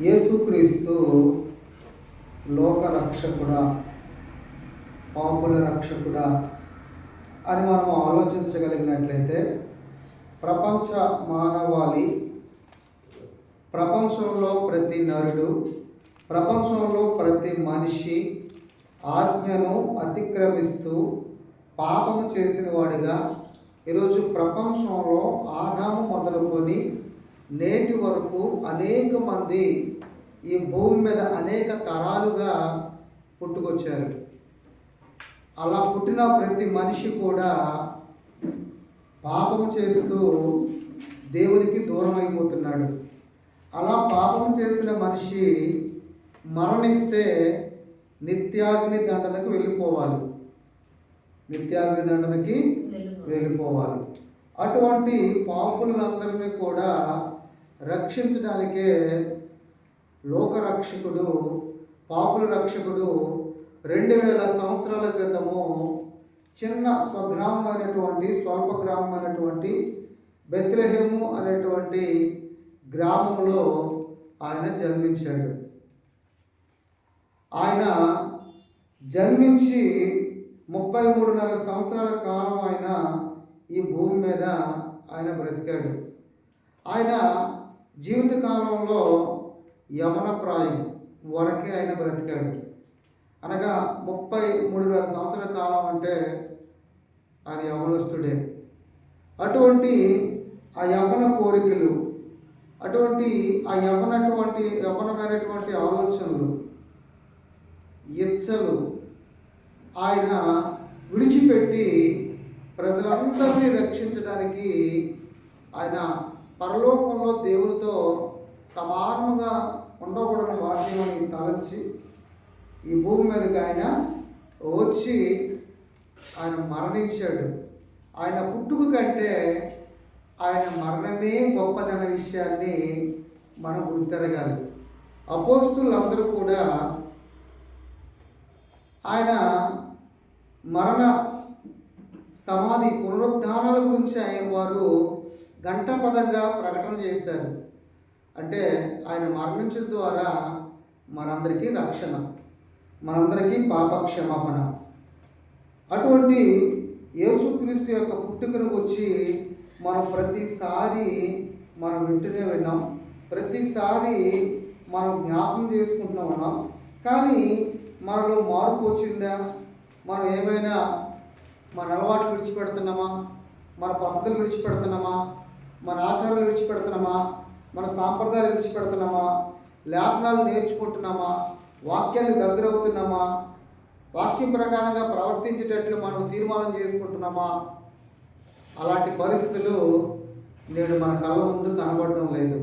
యేసుక్రీస్తు లోక రక్షకుడా, పాపుల రక్షకుడా అని మనం ఆలోచించగలిగినట్లయితే ప్రపంచ మానవాళి, ప్రపంచంలో ప్రతి నరుడు, ప్రపంచంలో ప్రతి మనిషి ఆజ్ఞను అతిక్రమిస్తూ పాపము చేసిన వాడిగా ఈరోజు ప్రపంచంలో ఆదాము మొదలుకొని నేటి వరకు అనేక మంది ఈ భూమి మీద అనేక తరాలుగా పుట్టుకొచ్చారు. అలా పుట్టిన ప్రతి మనిషి కూడా పాపం చేస్తూ దేవునికి దూరం అయిపోతున్నాడు. అలా పాపం చేసిన మనిషి మరణిస్తే నిత్యాగ్ని దండనకు వెళ్ళిపోవాలి. నిత్యాగ్ని దండనకి వెళ్ళిపోవాలి. అటువంటి పాపులందరినీ కూడా రక్షించడానికే లోకరక్షకుడు, పాపుల రక్షకుడు 2000 సంవత్సరాల క్రితము చిన్న స్వగ్రామమైనటువంటి, స్వల్ప గ్రామమైనటువంటి బెత్లెహేము అనేటువంటి గ్రామంలో ఆయన జన్మించాడు. ఆయన జన్మించి 33.5 సంవత్సరాల కాలం ఆయన ఈ భూమి మీద ఆయన బ్రతికాడు. ఆయన జీవిత కాలంలో యవన ప్రాయం వరకే ఆయన బ్రతికాడు. అనగా 33,000 సంవత్సరాల కాలం అంటే ఆయన యవనస్తుడే. అటువంటి ఆ యవన కోరికలు, అటువంటి ఆ యవనమైనటువంటి ఆలోచనలు, ఇచ్చలు ఆయన విడిచిపెట్టి ప్రజలందరినీ రక్షించడానికి ఆయన పరలోకంలో దేవునితో సమానముగా ఉండకూడని వాక్యాన్ని తలంచి ఈ భూమి మీదకి ఆయన వచ్చి ఆయన మరణించాడు. ఆయన పుట్టుక కంటే ఆయన మరణమే గొప్పదన్న విషయాన్ని మనం గుర్తెరగాలి. అపోస్తులందరూ కూడా ఆయన మరణ, సమాధి, పునరుద్ధానాల గురించి వారు గంటపదంగా ప్రకటన చేశారు. అంటే ఆయన మరణించడం ద్వారా మనందరికీ రక్షణ, మనందరికీ పాప క్షమాపణ. అటువంటి యేసుక్రీస్తు యొక్క పుట్టుకను వచ్చి మనం ప్రతిసారి మనం వింటూనే విన్నాం, ప్రతిసారి మనం జ్ఞాపకం చేసుకుంటూనే ఉన్నాం. కానీ మనలో మార్పు వచ్చిందా? మనం ఏమైనా మన అలవాట్లు విడిచిపెడుతున్నామా? మన పద్ధతులు విడిచిపెడుతున్నామా? మన ఆచారాలు విడిచిపెడుతున్నామా? మన సాంప్రదాయాలు విడిచిపెడుతున్నామా? లేఖనాలు నేర్చుకుంటున్నామా? వాక్యాన్ని దగ్గరవుతున్నామా? వాక్యం ప్రకారంగా ప్రవర్తించేటట్లు మనం తీర్మానం చేసుకుంటున్నామా? అలాంటి పరిస్థితులు నేడు మన కళ్ళ ముందు కనబడటం లేదు.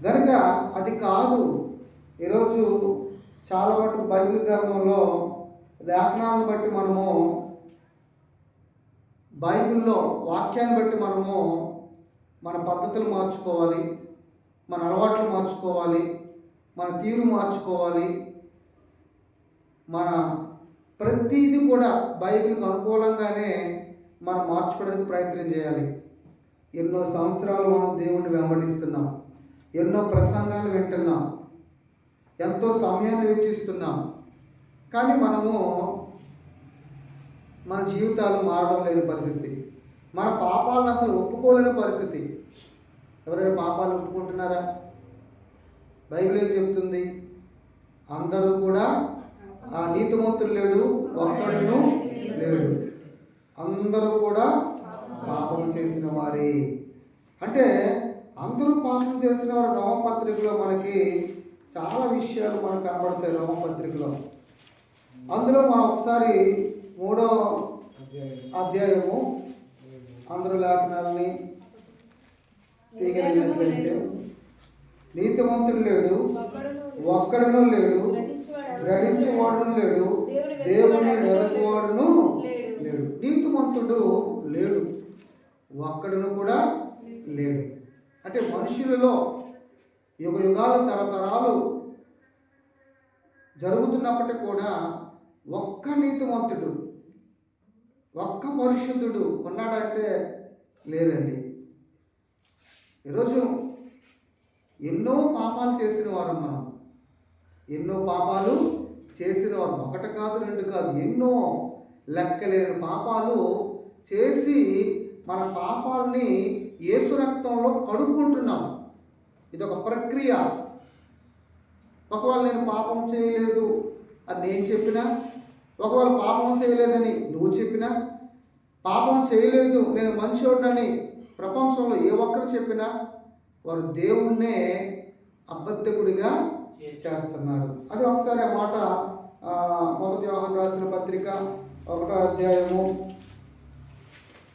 కనుక అది కాదు. ఈరోజు చాలా మటుకు బైబిల్ గ్రంథంలో లేఖనాలను బట్టి మనము, బైబిల్లో వాక్యాన్ని బట్టి మనము మన పద్ధతులు మార్చుకోవాలి, మన అలవాట్లు మార్చుకోవాలి, మన తీరు మార్చుకోవాలి. మన ప్రతిదీ కూడా బైబిల్కి అనుకూలంగానే మనం మార్చుకోవడానికి ప్రయత్నం చేయాలి. ఎన్నో సంవత్సరాలు మనం దేవుణ్ణి వెంబడిస్తున్నాం, ఎన్నో ప్రసంగాలు వింటున్నాం, ఎంతో సమయాన్ని వెచ్చిస్తున్నాం. కానీ మనము మన జీవితాలు మారడం లేని పరిస్థితి, మన పాపాలను అసలు ఒప్పుకోలేని పరిస్థితి. ఎవరైనా పాపాలు ఒప్పుకుంటున్నారా? బైబిల్ ఏం చెప్తుంది? అందరూ కూడా ఆ నీతిమంతుడు లేడు, ఒక్కడును లేడు, అందరూ కూడా పాపం చేసిన వారే. అంటే అందరూ పాపం చేసిన వారు. రోమపత్రికలో మనకి చాలా విషయాలు మనకు కనబడతాయి. రోమపత్రికలో అందులో మనం ఒకసారి 3వ అధ్యాయము అందరూ లేఖనాలని తీయగలిగినట్లయితే, నీతిమంతుడు లేడు, ఒక్కడును లేడు, గ్రహించేవాడును లేడు, దేవుని వెదకువాడును లేడు. నీతిమంతుడు లేడు, ఒక్కడును కూడా లేడు. అంటే మనుషులలో యుగ యుగాలు, తరతరాలు జరుగుతున్నప్పటికీ కూడా ఒక్క నీతిమంతుడు, ఒక్క పరిశుద్ధుడు ఉన్నాడంటే లేరండి. ఈరోజు ఎన్నో పాపాలు చేసిన వారు మనం, ఎన్నో పాపాలు చేసిన వారు, ఒకటి కాదు రెండు కాదు, ఎన్నో లెక్కలేని పాపాలు చేసి మన పాపాలని యేసు రక్తంలో కడుక్కుంటున్నాం. ఇది ఒక ప్రక్రియ. ఒకవేళ నేను పాపం చేయలేదు అని నేను చెప్పినా, ఒకవేళ పాపం చేయలేదని నువ్వు చెప్పినా, పాపం చేయలేదు నేను మంచోడని ప్రపంచంలో ఏ ఒక్కరు చెప్పినా వారు దేవుణ్ణే అబద్ధకుడిగా చేస్తున్నారు. అది ఒకసారి ఆ మాట మొదటి యోహాను రాసిన పత్రిక 1వ అధ్యాయము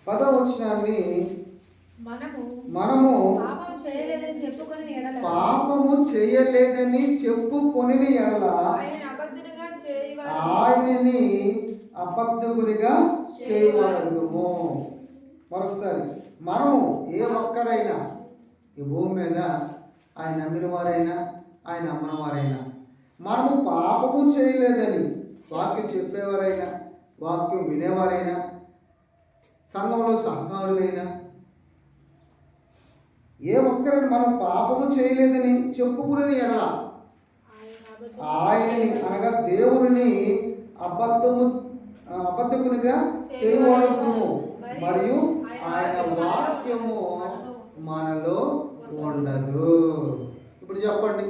10వ వచనాన్ని మనము పాపము చేయలేదని చెప్పుకొని ఎడల ఆయనని అబద్ధకునిగా చేయవాడుము. మరొకసారి, మనము ఏ ఒక్కరైనా ఈ భూమి మీద ఆయన నమ్మిన వారైనా ఆయన నమ్మని వారైనా మనము పాపము చేయలేదని వాక్యం చెప్పేవారైనా వాక్యం వినేవారైనా సంఘంలో సహకారులైనా ఏ ఒక్కరైనా మనం పాపము చేయలేదని చెప్పుకుని ఎడల ఆయనని అనగా దేవుని అబద్ధకునిగా చేయవలదుము, మరియు ఆయన వాక్యము మనలో ఉండదు. ఇప్పుడు చెప్పండి,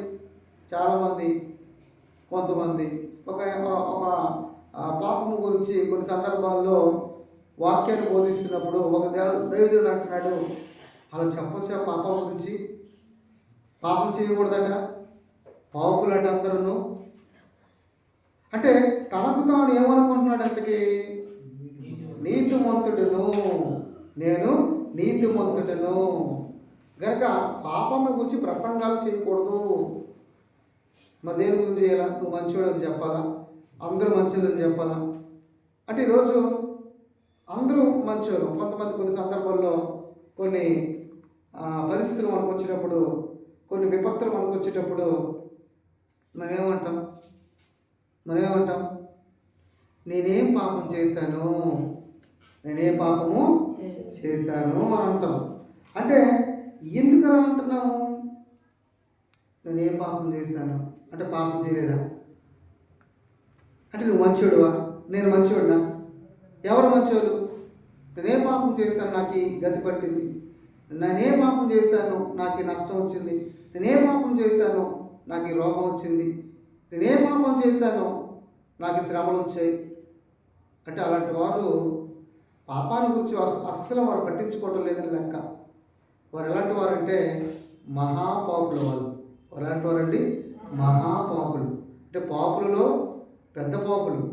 చాలామంది కొంతమంది ఒక పాపము గురించి కొన్ని సందర్భాల్లో వాక్యాన్ని బోధిస్తున్నప్పుడు ఒక దైవజనుడు అంటున్నాడు, అలా చెప్పొచ్చా పాపం గురించి? పాపం చేయకూడదట, పాపులట అందరూ. అంటే తనకు తాను ఏమనుకుంటున్నాడు? అంతకి నీతిమంతుడును, నేను నీతిమంతుడును గనక పాపం గురించి ప్రసంగాలు చేయకూడదు. మరి దేని గురించి చేయాలా? నువ్వు మంచివాడు అని చెప్పాలా? అందరూ మంచివాళ్ళు అని చెప్పాలా? అంటే ఈరోజు అందరూ మంచివాళ్ళు. కొంతమంది కొన్ని సందర్భాల్లో కొన్ని పరిస్థితులు మనకు వచ్చినప్పుడు, కొన్ని విపత్తులు మనకు వచ్చేటప్పుడు మనమేమంటాం? నేనేం పాపం చేశాను, నేనేం పాపము చేశాను అని అంటాం. అంటే ఎందుకు అలా అంటున్నాము? నేనేం పాపం చేశాను అంటే పాపం చేయలేదా? అంటే నువ్వు మంచోడువా? నేను మంచోడునా? ఎవరు మంచోడు? నేనే పాపం చేశాను, నాకు ఈ గతి పట్టింది. నేనే పాపం చేశాను, నాకు ఈ నష్టం వచ్చింది. నేనే పాపం చేశాను, నాకు ఈ రోగం వచ్చింది. నేనే పాపం చేశాను, నాకు శ్రమలు వచ్చాయి. అంటే అలాంటి వారు పాపాన్ని గురించి అస్సలు వారు పట్టించుకోవడం లేదని లెక్క. వారు ఎలాంటి వారంటే మహాపాపులు. వారు ఎలాంటి వారండి? మహాపాపులు. అంటే పాపులలో పెద్ద పాపులు.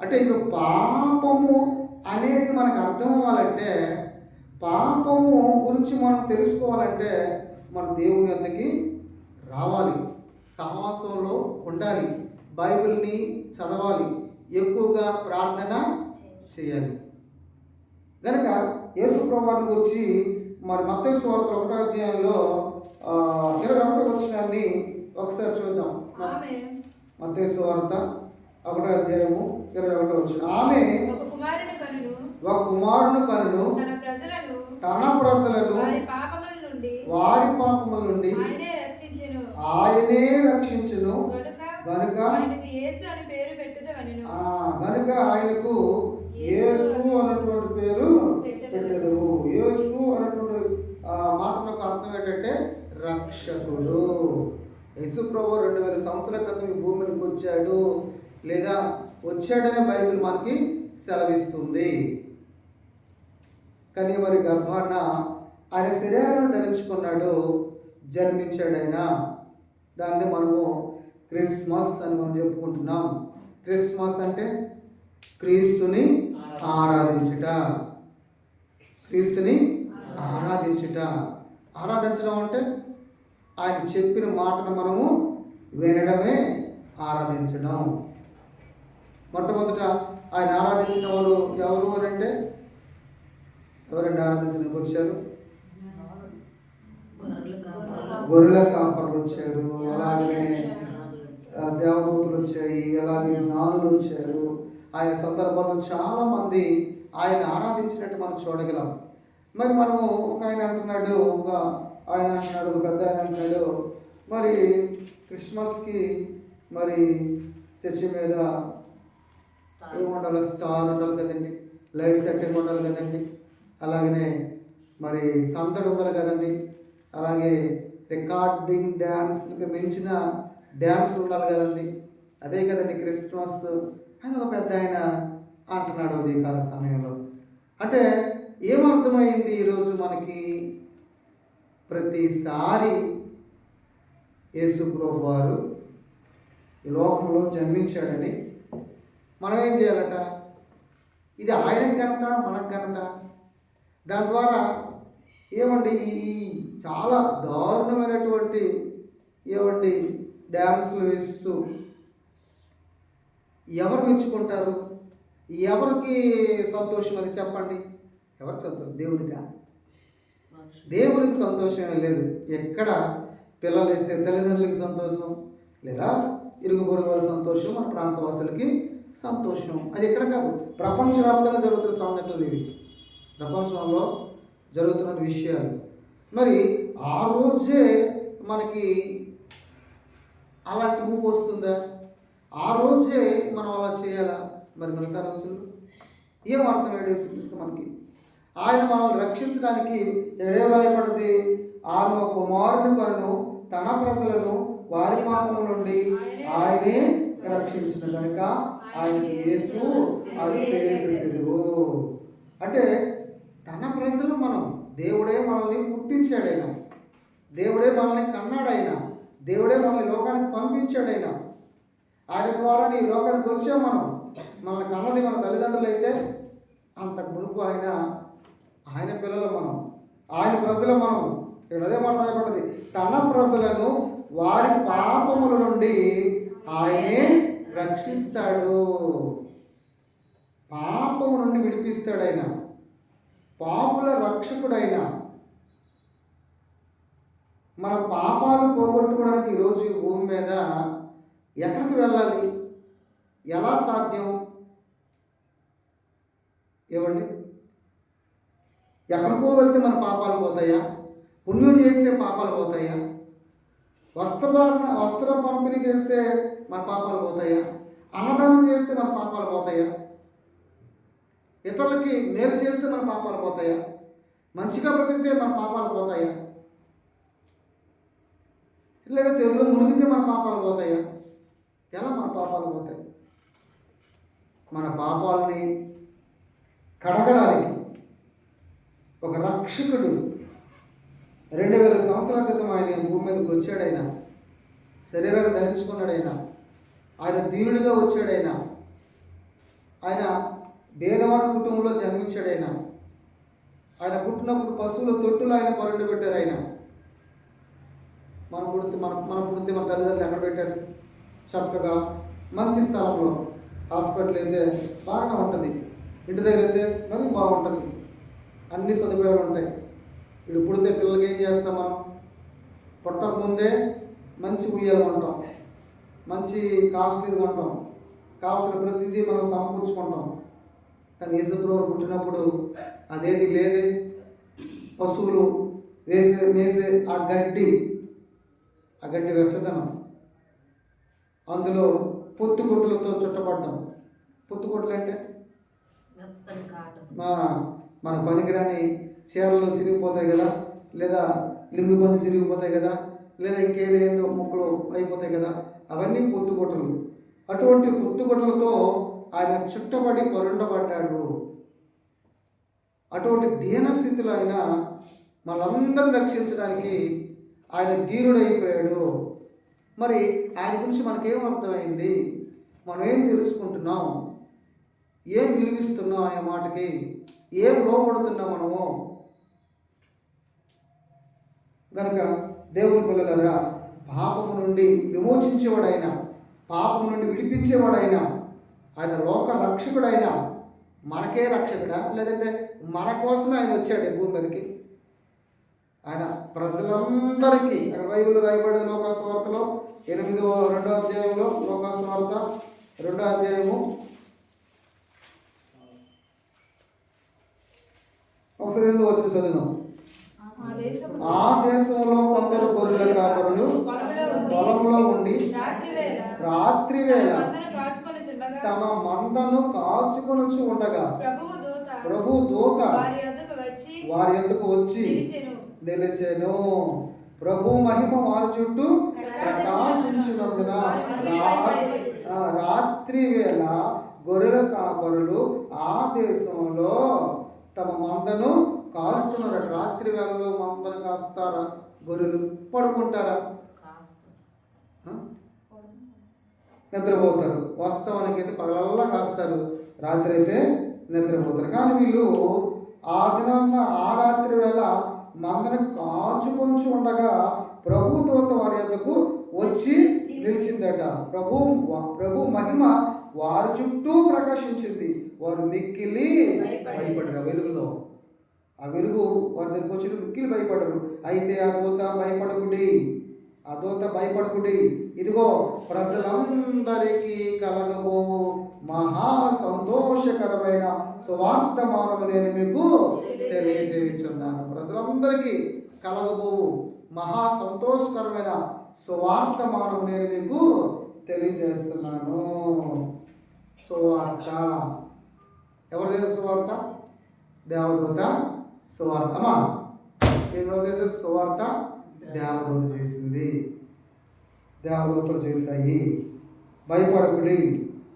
అంటే ఇప్పుడు పాపము అనేది మనకు అర్థం అవ్వాలంటే, పాపము గురించి మనం తెలుసుకోవాలంటే మన దేవుని వద్దకి రావాలి, సహవాసంలో ఉండాలి, బైబిల్ని చదవాలి, ఎక్కువగా ప్రార్థన చేయాలి. కనుక యేసు ప్రభువుని గురించి మరి మత్తయి సువార్త 1వ అధ్యాయంలో 21వ వచనాన్ని ఒకసారి చూద్దాం. మత్తయి సువార్త 1వ అధ్యాయము 21వ వచనం. ఆమె ఒక కుమారుని కనును తన ప్రజలను వారి పాపముల నుండి ఆయనే రక్షించును గనుక ఆయనకు యేసు అన్నటువంటి పేరు పెట్టెదవు. యేసు అన్నటువంటి మాటలకు అర్థం ఏంటంటే రక్షకుడు. యేసు ప్రభువు 2000 సంవత్సరాల క్రితం ఈ భూమి మీదకి వచ్చాడు, లేదా వచ్చాడని బైబిల్ మనకి సెలవిస్తుంది. కానీ మరి గర్భాన ఆయన శరీరాన్ని ధరించుకున్నాడు, జన్మించాడైనా. దాన్ని మనము క్రిస్మస్ అని మనం చెప్పుకుంటున్నాం. క్రిస్మస్ అంటే క్రీస్తుని ఆరాధించుట. క్రీస్తుని ఆరాధించుట. ఆరాధించడం అంటే ఆయన చెప్పిన మాటను మనము వినడమే ఆరాధించడం. మొట్టమొదట ఆయన ఆరాధించిన వారు ఎవరు అంటే, ఎవరండి ఆరాధించడానికి వచ్చారు? గొర్రెల కాపర్లు వచ్చారు, అలాగే దేవదూతలు వచ్చాయి, అలాగే జ్ఞానులు వచ్చారు. ఆయా సందర్భాల్లో చాలామంది ఆయన ఆరాధించినట్టు మనం చూడగలం. మరి మనము ఒక ఆయన అంటున్నాడు, ఒక పెద్ద ఆయన అంటున్నాడు, మరి క్రిస్మస్కి మరి చర్చి మీద ఏముండాలి, స్టార్ ఉండాలి కదండి, లైట్ సెట్టింగ్ ఉండాలి కదండి, అలాగనే మరి సందడి ఉండాలి కదండి, అలాగే రికార్డింగ్ డ్యాన్స్కి మించిన డ్యాన్స్ ఉండాలి కదండి. అదే కదండి క్రిస్మస్ అని ఒక పెద్ద ఆయన అంటున్నాడు ఈ కాల సమయంలో. అంటే ఏమర్థమైంది ఈరోజు మనకి? ప్రతిసారి యేసు ప్రభువు వారు ఈ లోకంలో జన్మించాడని మనం ఏం చేయాలట? ఇది ఆయన ఘనత, మన ఘనత. దాని ద్వారా ఏమండి ఈ చాలా దారుణమైనటువంటి ఏమండి డ్యాన్సులు వేస్తూ ఎవరు మెచ్చుకుంటారు? ఎవరికి సంతోషం అది చెప్పండి? ఎవరికి సంతోషం? దేవుడికా? దేవునికి సంతోషమే లేదు. ఎక్కడ పిల్లలు వేస్తే తల్లిదండ్రులకి సంతోషం, లేదా ఇరుగు పొరుగు వాళ్ళ సంతోషం, మన ప్రాంతవాసులకి సంతోషం. అది ఎక్కడ కాదు, ప్రపంచవ్యాప్తంగా జరుగుతున్న సంఘటనలు ఇవి, ప్రపంచంలో జరుగుతున్న విషయాలు. మరి ఆ రోజే మనకి అలాంటి ఊపు వస్తుందా? ఆ రోజే మనం అలా చేయాలా? మరి మిగతా రోజులు ఏం అర్థమయ్యాడు యేసుక్రీస్తు మనకి? ఆయన మనల్ని రక్షించడానికి ఎడబాయపడింది. ఆయన ఒక కుమారుని కొనను, తన ప్రజలను వారి పాపం నుండి ఆయనే రక్షించిన కనుక ఆయన యేసు అని పేరు పెట్టెను. అంటే తన ప్రజలు మనం, దేవుడే మనల్ని పుట్టించాడైనా, దేవుడే మనల్ని కన్నాడైనా, దేవుడే మనల్ని లోకానికి పంపించాడైనా, ఆయన ద్వారా ఈ లోకానికి వచ్చాం మనం. మనల్ని కన్నది మన తల్లిదండ్రులు అయితే అంతకు మునుపు ఆయన పిల్లలు మనం, ఆయన ప్రజలు మనం. ఇక్కడ అదే మాట రాయబడింది, తన ప్రజలను వారి పాపముల నుండి ఆయనే రక్షిస్తాడు. పాపము నుండి విడిపిస్తాడు ఆయన, పాపుల రక్షకుడైన. మన పాపాలు పోగొట్టుకోవడానికి ఈరోజు ఈ భూమి మీద ఎక్కడికి వెళ్ళాలి? ఎలా సాధ్యం? ఏమండి, ఎక్కడికో వెళ్తే మన పాపాలు పోతాయా? పుణ్యం చేస్తే పాపాలు పోతాయా? వస్త్రం పంపిణీ చేస్తే మన పాపాలు పోతాయా? అన్నదానం చేస్తే మన పాపాలు పోతాయా? ఇతరులకి మేలు చేస్తే మన పాపాలు పోతాయా? మంచిగా బ్రతికితే మన పాపాలు పోతాయా? లేదా చెరువులో మునిగితే మన పాపాలు పోతాయా? ఎలా మన పాపాలు పోతాయి? మన పాపాలని కడగడానికి ఒక రక్షకుడు 2000 సంవత్సరాల క్రితం ఆయన భూమి మీదకి వచ్చాడైనా, శరీరాన్ని ధరించుకున్నాడైనా, ఆయన దీనుడిగా వచ్చాడైనా, ఆయన భేదవాడి కుటుంబంలో జన్మించాడైనా, ఆయన పుట్టినప్పుడు పశువుల తొట్టులో ఆయన కొరడు పెట్టారు. ఆయన మనం పుడితే మన తల్లిదండ్రులు ఎక్కడ పెట్టారు? చక్కగా మంచి స్థలంలో. హాస్పిటల్ అయితే బాగా ఉంటుంది, ఇంటి దగ్గర అయితే మరి బాగుంటుంది, అన్ని సదుపాయాలు ఉంటాయి. ఇప్పుడు పుడితే పిల్లలకి ఏం చేస్తాం? మనం పుట్టక ముందే మంచి ఉయ్యాలు కొంటాం, మంచి కాస్ట్లీది కొంటాం, కావాల్సిన ప్రతిదీ మనం సమకూర్చుకుంటాం. కానీ యేసుప్రభువు పుట్టినప్పుడు అదేది లేదే. పశువులు మేసే ఆ గడ్డి వెచ్చదనం, అందులో పొత్తుకొట్లతో చుట్టపడ్డాం. పొత్తుకొట్లు అంటే మన పనికిరాని చీరలు చిరిగిపోతాయి కదా, లేదా లింగు పని చిరిగిపోతాయి కదా, లేదా ఇంకేదేందో మొక్కలు అయిపోతాయి కదా, అవన్నీ పొత్తుకొట్టలు. అటువంటి పొత్తుకొట్టలతో ఆయన చుట్టబడి కొరుండబడ్డాడు. అటువంటి దీనస్థితిలో ఆయన మనందరం రక్షించడానికి ఆయన దీనుడైపోయాడు. మరి ఆయన గురించి మనకేం అర్థమైంది? మనం ఏం తెలుసుకుంటున్నాం? ఏం విలువిస్తున్నాం? ఆయన మాటకి ఏం లోపడుతున్నాం మనము? కనుక దేవుని పిల్లలారా, పాపము నుండి విమోచించేవాడైనా, పాపము నుండి విడిపించేవాడైనా, ఆయన లోక రక్షకుడైనా, మనకే రక్షకుడా? లేదంటే మన కోసమే ఆయన వచ్చాడు భూమి మీదకి? ఆయన ప్రజలందరికీ, బైబిల్ రాయబడిన లోకాసువార్తలో 2వ అధ్యాయంలో, లోకాసువార్త 2వ అధ్యాయము ఒకసారి 8వ వచనం చదువుదాం. ఆ దేశంలో కొందరు గొర్రెల కాపరులు పొలంలో ఉండి రాత్రివేళ తమ మందను కాచుకొనుచు ఉండగా ప్రభు దూత వారి యొద్దకు వచ్చి నిలిచెను. ప్రభు మహిమ వారి చుట్టూ ప్రకాశించినందున రాత్రి వేళ గొర్రెల కాపరులు ఆ దేశంలో తమ మందను కాస్తున్నారు. రాత్రి వేళలో మందను కాస్తారా? గొర్రెలు పడుకుంటారా? నిద్రపోతారు. వాస్తవానికి అయితే పగలల్లా కాస్తారు, రాత్రి అయితే నిద్రపోతారు. కానీ వీళ్ళు ఆ దినాన్న ఆ రాత్రి వేళ మందను కాచుకొంచు ఉండగా ప్రభు దూత వారి యొద్దకు వచ్చి నిలిచిందట. ప్రభు మహిమ వారి చుట్టూ ప్రకాశించింది. వారు మిక్కిలి భయపడరు. వెలుగులో ఆ వెలుగు వారి దగ్గరకు వచ్చి మిక్కిలి భయపడరు. అయితే ఆ దూత భయపడకుడి, ఇదిగో ప్రజలందరికీ కలగబో మహా సంతోషకరమైన సువార్తమానము నేను మీకు తెలియజేయుచున్నాను. ప్రజలందరికీ కలగబోవు మహా సంతోషకరమైన సువార్తమానము నేను మీకు తెలియజేస్తున్నాను. సువార్త ఎవరు చేసే సువార్త? దేవదూత సువార్త. అమ్మా ఎవరు చేసే సువార్త? దేవదూత చేసింది. దేవదూతలు చేశాయి. భయపడకుడి,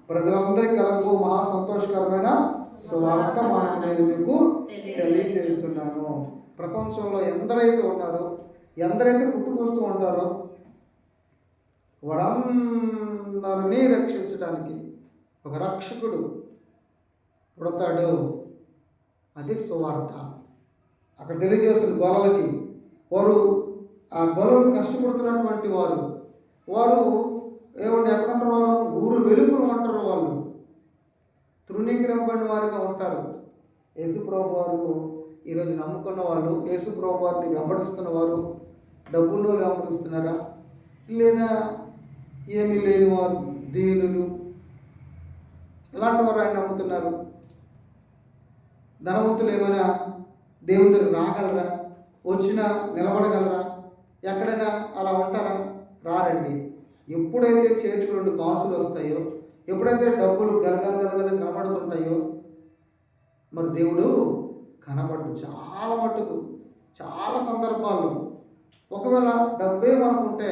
ప్రజలందరికీ కలగబో మహా సంతోషకరమైన సువార్త నేను మీకు తెలియజేస్తున్నాను. ప్రపంచంలో ఎందరైతే ఉన్నారో, ఎందరైతే పుట్టుకొస్తూ ఉంటారో వారందరినీ రక్షించడానికి ఒక రక్షకుడు పుడతాడు. అది సువార్త. అక్కడ తెలియజేస్తుంది గొర్రెలకి. వారు ఆ గొర్రెలు కష్టపడుతున్నటువంటి వారు ఏమంటే ఎక్కడుంటారు? వారు ఊరు వెలుపల ఉంటారు. వాళ్ళు తృణీకరింపబడిన వారిగా ఉంటారు. యేసుప్రభు వారు ఈరోజు నమ్ముకున్న వాళ్ళు, యేసుప్రభు వారిని వెంబడిస్తున్న వారు డబ్బుల్లో వెంబడిస్తున్నారా, లేదా ఏమీ లేని వారు, దీనులు, ఇలాంటి వారు ఆయన నమ్ముతున్నారు? ధనవంతులు ఏమైనా దేవుని దగ్గర రాగలరా? వచ్చినా నిలబడగలరా? ఎక్కడైనా అలా ఉంటారా? రారండి. ఎప్పుడైతే చేతికి 2 కాసులు వస్తాయో, ఎప్పుడైతే డబ్బులు గలగల కనబడుతుంటాయో, మరి దేవుడు కనబడు. చాలా మటుకు చాలా సందర్భాల్లో ఒకవేళ డబ్బే మనకుంటే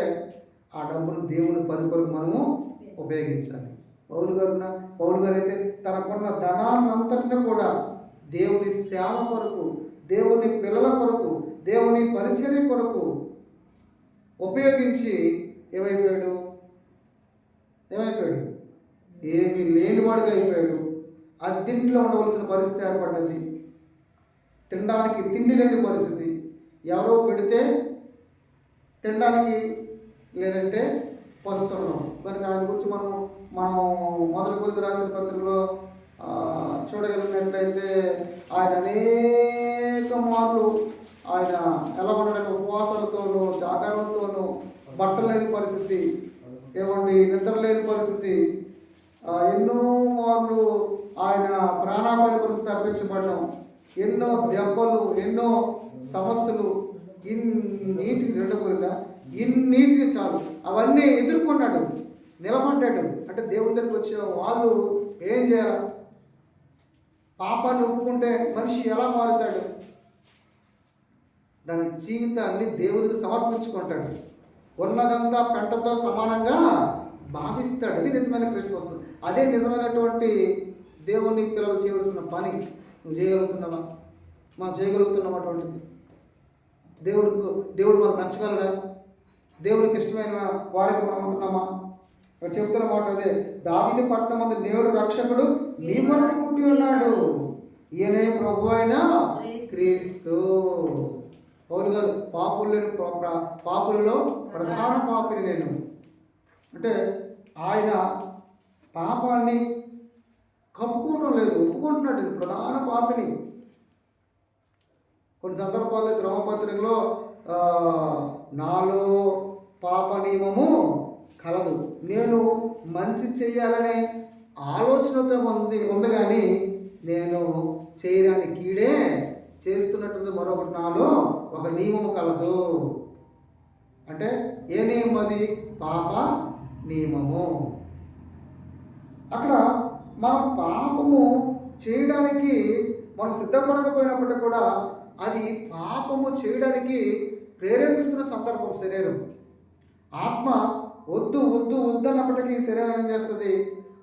ఆ డబ్బును దేవుని పని కొరకు మనము ఉపయోగించాలి. పౌలు గారు అయితే తనకున్న ధనాన్నంతటిని కూడా దేవుని సేవ కొరకు, దేవుని పిల్లల కొరకు, దేవుని పరిచర్య కొరకు ఉపయోగించి ఏమైపోయాడు? ఏమీ లేనివాడుగా అయిపోయాడు. అద్దెంట్లో ఉండవలసిన పరిస్థితి ఏర్పడ్డది. తినడానికి తిండి లేని పరిస్థితి. ఎవరో పెడితే తినడానికి, లేదంటే పస్తున్నాం. కనుక ఆయన గురించి మనం మొదటి కొరింథీయులకు రాసిన పత్రికలో చూడగలిగినట్లయితే ఆయన అనేక మార్లు ఆయన ఎలా ఉండడానికి ఉపవాసాలతోనూ, జాగరణతోనూ, బట్టలు లేని పరిస్థితి, నిద్ర లేని పరిస్థితి, ఎన్నో మార్లు ఆయన ప్రాణాపాయ కొరకు తప్పించబడడం, ఎన్నో దెబ్బలు, ఎన్నో సమస్యలు, ఇన్నిటిని చాలు అవన్నీ ఎదుర్కొన్నాడు, నిలబడ్డాడు. అంటే దేవుని దగ్గరికి వచ్చే వాళ్ళు ఏం చేయాలి? పాపాన్ని ఒప్పుకుంటే మనిషి ఎలా మారుతాడు? దాని జీవితాన్ని దేవునికి సమర్పించుకుంటాడు. ఉన్నదంతా పెంటతో సమానంగా భావిస్తాడు. అది నిజమైన క్రిస్మస్. అదే నిజమైనటువంటి దేవుని పిల్లలు చేయవలసిన పని. నువ్వు చేయగలుగుతున్నావా? మనం చేయగలుగుతున్నాం అటువంటిది. దేవుడు మనం మెచ్చగలరా? దేవునికి ఇష్టమైన వారికి మనం ఉంటున్నామా? ఇక్కడ చెప్తున్న మాట అదే, దావీదు పట్టణం మందు దేవుడు రక్షకుడు మీ కొరకు పుట్టి ఉన్నాడు, ఈయనే ప్రభు అయిన క్రీస్తు. పౌలు గారు పాపులలో ప్రధాన పాపిని నేను అంటే, ఆయన పాపాన్ని కప్పుకోవడం లేదు, ఒప్పుకుంటున్నాడు. ప్రధాన పాపిని. కొన్ని సందర్భాల్లో రోమపత్రికలో నాలో పాప నియమము కలదు, నేను మంచి చేయాలనే ఆలోచనతో ఉంది కానీ నేను చేయడానికి కీడే చేస్తున్నట్టు మరొకటి నాలో ఒక నియమము కలదు. అంటే ఏ నియమం అది? పాప నియమము. అక్కడ మనం పాపము చేయడానికి మనం సిద్ధపడకపోయినప్పటికీ కూడా అది పాపము చేయడానికి ప్రేరేపిస్తున్న సందర్భం శరీరం. ఆత్మ వద్దు వద్దు వద్దు అన్నప్పటికీ శరీరం ఏం చేస్తుంది?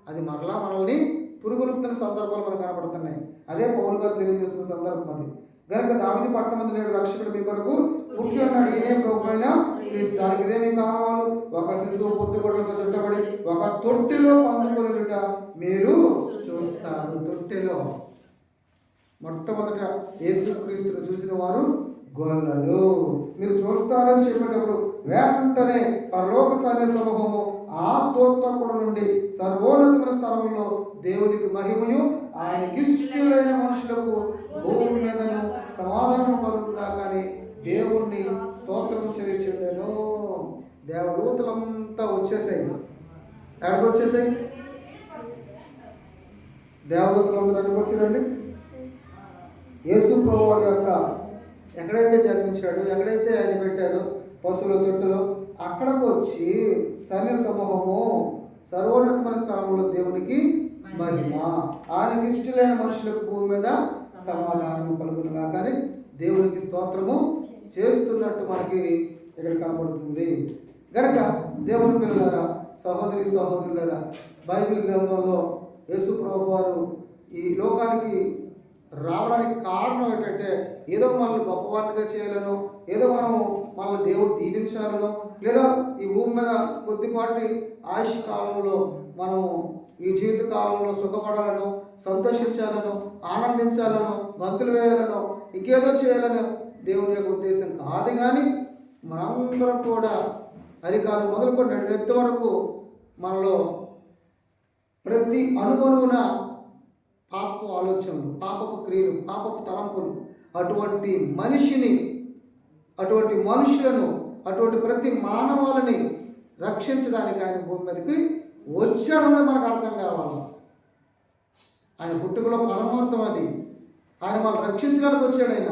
అది మరలా మనల్ని పురుగులుపుతున్న సందర్భాలు మనకు కనపడుతున్నాయి. అదే పౌలు గారు తెలియజేస్తున్న సందర్భం అది. కనుక దావీదు పట్టణమందు నేడు రక్షకుడు మీ కొరకు పుట్టి అన్నాడు, ఈయనే ప్రభువైన క్రీస్తు. దానికి ఇదేమి కావాలి? ఒక శిశువు పుట్టుకొడులతో చుట్టబడి ఒక తొట్టిలో పండుకొనుట మీరు చూస్తారు. తొట్టెలో మొట్టమొదట యేసుక్రీస్తును చూసిన వారు గొల్లలు. మీరు చూస్తారని చెప్పేటప్పుడు వెంటనే పరలోక సైన్య సమూహము ఆ దూతకుడు నుండి సర్వోన్నతమైన స్థలంలో దేవునికి మహిమయు ఆయనకి ఇష్టలైన మనుషులకు భూమి మీదను సమాధానం కలుగుగా కానీ దేవుణ్ణి స్తోత్రం చేయించాను. దేవదూతలంతా వచ్చేసాయి. ఎక్కడికి వచ్చేసాయి? దేవదూతలంతా ఎక్కడికి వచ్చారండి? యేసు ప్రభువు యొక్క ఎక్కడైతే జన్మించాడు, ఎక్కడైతే ఆయన పెట్టారో పశువుల తొట్టులో, అక్కడికి వచ్చి సైన్య సమూహము సర్వోన్నతమైన స్థలంలో దేవునికి మహిమ, ఆయనకి ఇష్టలైన మనుషులకు భూమి మీద సమాధానం కలుగునుగా కానీ దేవునికి స్తోత్రము చేస్తున్నట్టు మనకి ఇక్కడ కనబడుతుంది. కనుక దేవుని పిల్లలారా, సహోదరి సహోదరులారా, బైబిల్ గ్రంథంలో యేసు ప్రభువు వారు ఈ లోకానికి రావడానికి కారణం ఏంటంటే ఏదో మనల్ని గొప్పవాడిగా చేయాలను, ఏదో మనల్ని దేవుడు దీవించాలను, లేదా ఈ భూమి మీద కొద్దిపాటి ఆయుష్ కాలంలో మనము ఈ జీవిత కాలంలో సుఖపడాలను, సంతోషించాలను, ఆనందించాలను, గంతులు వేయాలను, ఇంకేదో చేయాలని దేవుని యొక్క ఉద్దేశం కాదు. కానీ మనందరం కూడా అరికాలు మొదలుకొని నెత్తి వరకు మనలో ప్రతి అణువణువున పాపపు ఆలోచనలు, పాపపు క్రియలు, పాపపు తలంపులు, అటువంటి మనుషులను, అటువంటి ప్రతి మానవాళిని రక్షించడానికి ఆయన భూమి మీదకి వచ్చాడన్నది మనకు అర్థం కావాలి. ఆయన పుట్టుకలో పరమార్థం అది. ఆయన మనం రక్షించడానికి వచ్చాడు. ఆయన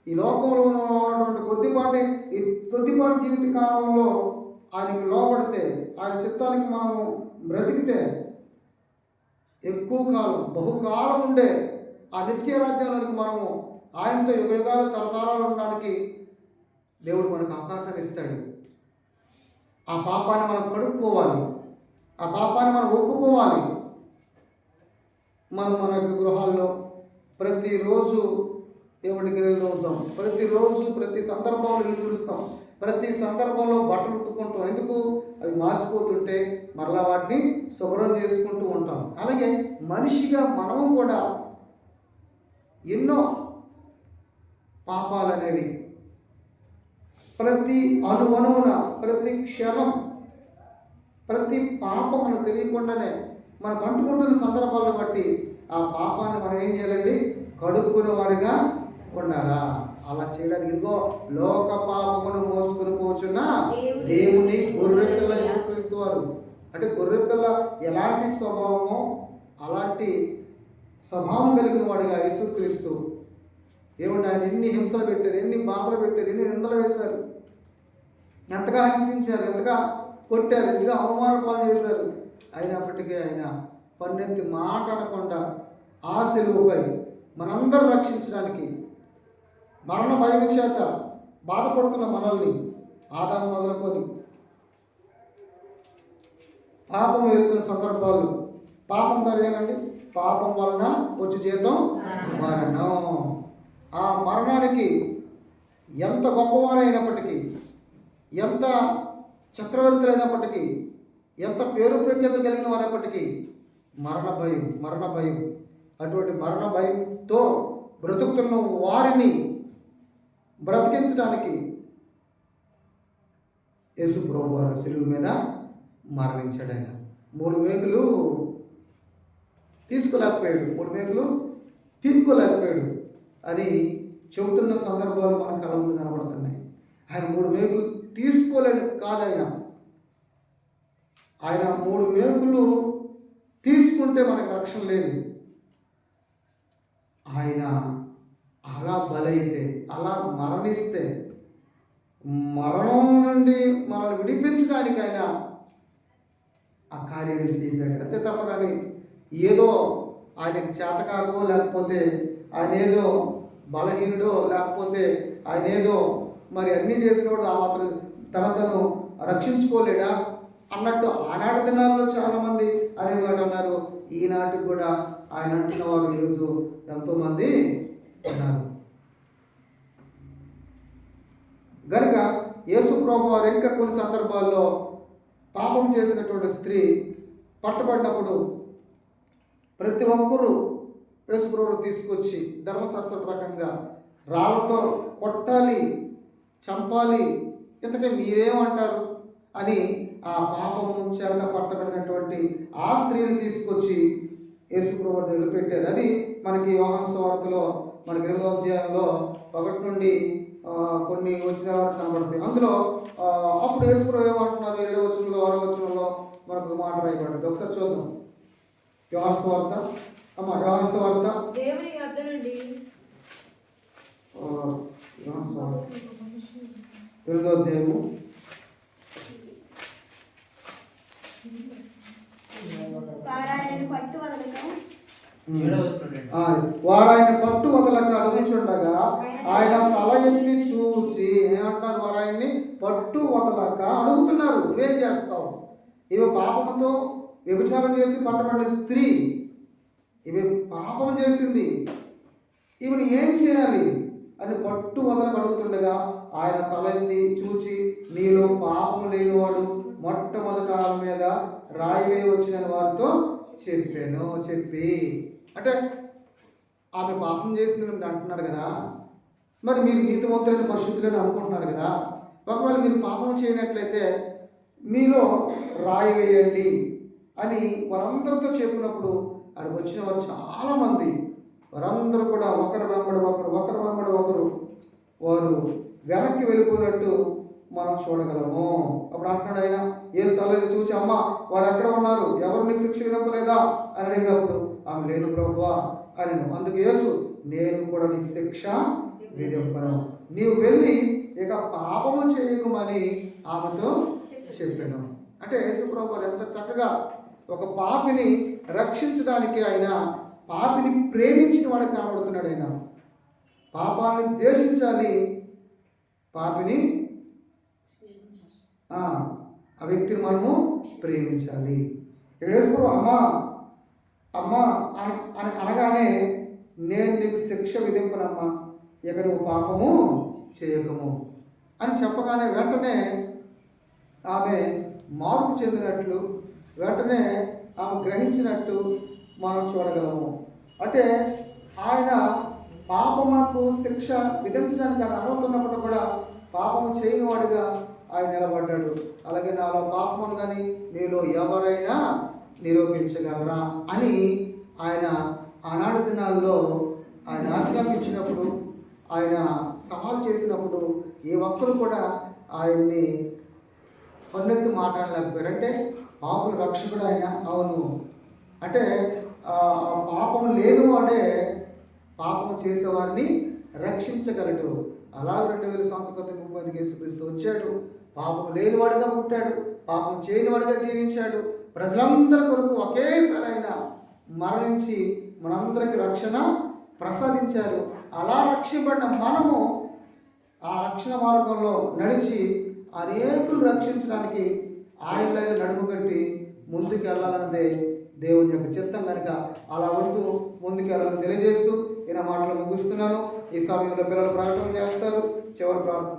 ఈ లోకంలో ఉన్నటువంటి కొద్దిపాటి జీవిత కాలంలో ఆయనకి లోపడితే, ఆయన చిత్తానికి మనం బ్రతికితే ఎక్కువ కాలం, బహుకాలం ఉండే ఆ నిత్య రాజ్యానికి మనము ఆయనతో యుగయుగాలు తరతరాలు ఉండడానికి దేవుడు మనకు అవకాశాన్ని ఇస్తాడు. ఆ పాపాన్ని మనం కడుక్కోవాలి, ఆ పాపాన్ని మనం ఒప్పుకోవాలి. మనం మన యొక్క గృహాల్లో ప్రతిరోజు దేవుడికి వెళ్తూ ఉంటాం, ప్రతిరోజు ప్రతి సందర్భంలో ఇల్లు తుడుస్తాం, ప్రతి సందర్భంలో బట్టలు ఉత్తుకుంటాం. ఎందుకు? అవి మాసిపోతుంటే మరలా వాటిని శుభ్రం చేసుకుంటూ ఉంటాం. అలాగే మనిషిగా మనము కూడా ఎన్నో పాపాలు అనేవి ప్రతి అణువణువున, ప్రతి క్షణం, ప్రతి పాపం మనకు తెలియకుండానే మనకు అంటుకుంటున్న సందర్భాలను బట్టి ఆ పాపాన్ని మనం ఏం చేయాలండి? కడుక్కునే వారిగా ఉండాలా. అలా చేయడానికి ఇదిగో లోక పాపమును మోసుకుని పోచున్న దేవుని గొర్రెపిల్ల యేసుక్రీస్తు వారు. అంటే గొర్రెపిల్ల ఎలాంటి స్వభావమో అలాంటి స్వభావం కలిగిన వాడిగా యేసుక్రీస్తు. ఏమంటే ఆయన ఎన్ని హింసలు పెట్టారు, ఎన్ని బాధలు పెట్టారు, ఎన్ని నిందలు వేశారు, ఎంతగా హింసించారు, ఎంతగా కొట్టారు, ఎంతగా అవమాన పాలు చేశారు. అయినప్పటికీ ఆయన పన్నెత్తి మాట అనకుండా ఆ శిలువపై మనందరూ రక్షించడానికి మరణ భయం చేత బాధపడుతున్న మనల్ని ఆదాము మొదలుకొని పాపం వెళ్తున్న సందర్భాలు, పాపం ధరేనండి, పాపం వలన వచ్చి జీతం మరణం. ఆ మరణానికి ఎంత గొప్పవారైనప్పటికీ, ఎంత చక్రవర్తులైనప్పటికీ, ఎంత పేరు ప్రఖ్యాత కలిగిన వారైనప్పటికీ మరణ భయం అటువంటి మరణ భయంతో బ్రతుకుతున్న వారిని బ్రతికించడానికి యేసు ప్రభువు వారు శిలువ మీద మరణించాడు. ఆయన 3 మేకులు తీసుకోలేకపోయాడు అని చెబుతున్న సందర్భాలు మన కళ్ళ ముందు కనబడుతున్నాయి. ఆయన 3 మేకులు తీసుకోలేడు కాదు. ఆయన 3 మేకులు తీసుకుంటే మనకు రక్షణ లేదు. ఆయన అలా బలైతే, అలా మరణిస్తే, మరణం నుండి మనల్ని విడిపించడానికి ఆయన ఆ కార్యాలు చేశాడు. అంతే తప్ప కానీ ఏదో ఆయనకి చేతకాకో, లేకపోతే ఆయన ఏదో బలహీనుడో, లేకపోతే ఆయన ఏదో మరి అన్నీ చేసినోడు ఆ మాత్రం తను రక్షించుకోలేడా అన్నట్టు ఆనాటి దినాల్లో చాలామంది అనేవాడు అన్నారు. ఈనాటికి కూడా ఆయన అంటున్న వారు ఈరోజు ఎంతోమంది ఉన్నారు. కనుక యేసు ప్రభు వారు ఇంకా కొన్ని సందర్భాల్లో పాపం చేసినటువంటి స్త్రీ పట్టబడినప్పుడు ప్రతి ఒక్కరూ యేసు ప్రభువును తీసుకొచ్చి ధర్మశాస్త్ర ప్రకారంగా రాళ్ళతో కొట్టాలి, చంపాలి, ఇంతకీ మీరేమంటారు అని ఆ పాపము చేత పట్టబడినటువంటి ఆ స్త్రీని తీసుకొచ్చి యేసు ప్రభువు దగ్గర పెట్టారు. అది మనకి యోహాను సువార్తలో మనకి 8వ అధ్యాయంలో 1 నుండి కొన్ని వచ్చిన వరకు కనబడుతుంది. అందులో అప్పుడు యేసు ప్రభువు ఏమంటున్నారు, 7వ వచనంలో 6వ వచనంలో మనకు మాట రాయబడింది. ఒకసారి చూద్దాం. యోహాను సువార్త, యోహాను సువార్త దేవుని యొద్ద నుండి 8వ అధ్యాయము వారు ఆయన పట్టు వదలక అడుగుచుండగా ఆయన తల ఎత్తి చూచి ఏమంటారు, వారు ఆయన్ని పట్టు వదలక అడుగుతున్నారు, నువ్వేం చేస్తావు? ఇవి పాపంతో వ్యభిచారం చేసి పట్టబడిన స్త్రీ, ఇవి పాపం చేసింది, ఈమెను ఏం చేయాలి అని పట్టు వదలక అడుగుతుండగా ఆయన తల ఎత్తి చూచి, నీలో పాపం లేనివాడు మొట్టమొదట ఆమె మీద రాయి వచ్చిన వారితో చెప్పాను. చెప్పి అంటే ఆమె పాపం చేసిందని అంటున్నారు కదా, మరి మీరు నీతిమంతులైన పరిశుద్ధులని అనుకుంటున్నారు కదా, ఒకవేళ మీరు పాపం చేయనట్లయితే మీలో రాయి వేయండి అని వారందరితో చెప్పినప్పుడు అక్కడికి వచ్చిన వారు చాలామంది, వారందరూ కూడా ఒకరు వెంబడి ఒకరు వారు వెనక్కి వెళ్ళిపోయినట్టు మనం చూడగలము. అప్పుడు అంటున్నాడు ఆయన, ఏ స్థలం చూసి, అమ్మ వారు ఎక్కడ ఉన్నారు, ఎవరు నీకు శిక్ష విధింపలేదా అని అడిగినప్పుడు ఆమె లేదు ప్రభువా అని. అందుకు యేసు, నేను కూడా నీకు శిక్ష విధింపను, నీవు వెళ్ళి ఇక పాపము చేయకమని ఆమెతో చెప్పాను. అంటే యేసు ప్రభు ఎంత చక్కగా ఒక పాపిని రక్షించడానికి ఆయన పాపిని ప్రేమించిన వాడికి కనబడుతున్నాడు. ఆయన పాపాన్ని ద్వేషించాలి, పాపిని ఆ వ్యక్తిని మనము ప్రేమించాలి. ఇక్కడ యేసు అమ్మా అని అనగానే నేను నీకు శిక్ష విధింపనమ్మా, ఇక నువ్వు పాపము చేయకము అని చెప్పగానే వెంటనే ఆమె మార్పు చెందినట్లు, వెంటనే ఆమె గ్రహించినట్టు మనం చూడగలము. అంటే ఆయన పాపముకు శిక్ష విధించడానికి ఆయన అర్హత ఉన్నప్పుడు కూడా పాపము చేయని వాడిగా ఆయన నిలబడ్డాడు. అలాగే నాలో పాపం కానీ మీలో ఎవరైనా నిరూపించగలరా అని ఆయన ఆనాడు దినాల్లో ఆయన ఆజ్ఞాపించినప్పుడు, ఆయన సవాల్ చేసినప్పుడు ఏ ఒక్కరు కూడా ఆయన్ని పన్నెత్తి మాట్లాడలేకపోయారు. అంటే పాపం రక్షకుడు ఆయన. అవును, అంటే పాపం లేనివాడే పాపం చేసేవారిని రక్షించగలడు. అలా 2000 సంవత్సరాల క్రితం 30 యేసుక్రీస్తు వచ్చాడు, పాపం లేనివాడిగా పుట్టాడు, పాపం చేయనివాడిగా జీవించాడు, ప్రజలందరి కొరకు ఒకేసారి ఆయన మరణించి మనందరికి రక్షణ ప్రసాదించారు. అలా రక్షింపబడిన మనము ఆ రక్షణ మార్గంలో నడిచి అనేకులు రక్షించడానికి ఆయనలాగా నడుము కట్టి ముందుకు వెళ్ళాలన్నదే దేవుని యొక్క చిత్తం. కనుక అలా ఉంటూ ముందుకు వెళ్ళాలని తెలియజేస్తూ ఈయన మాటలు ముగిస్తున్నాను. ఈ సమయంలో పిల్లలు ప్రార్థన చేస్తారు. చివరి ప్రార్థన.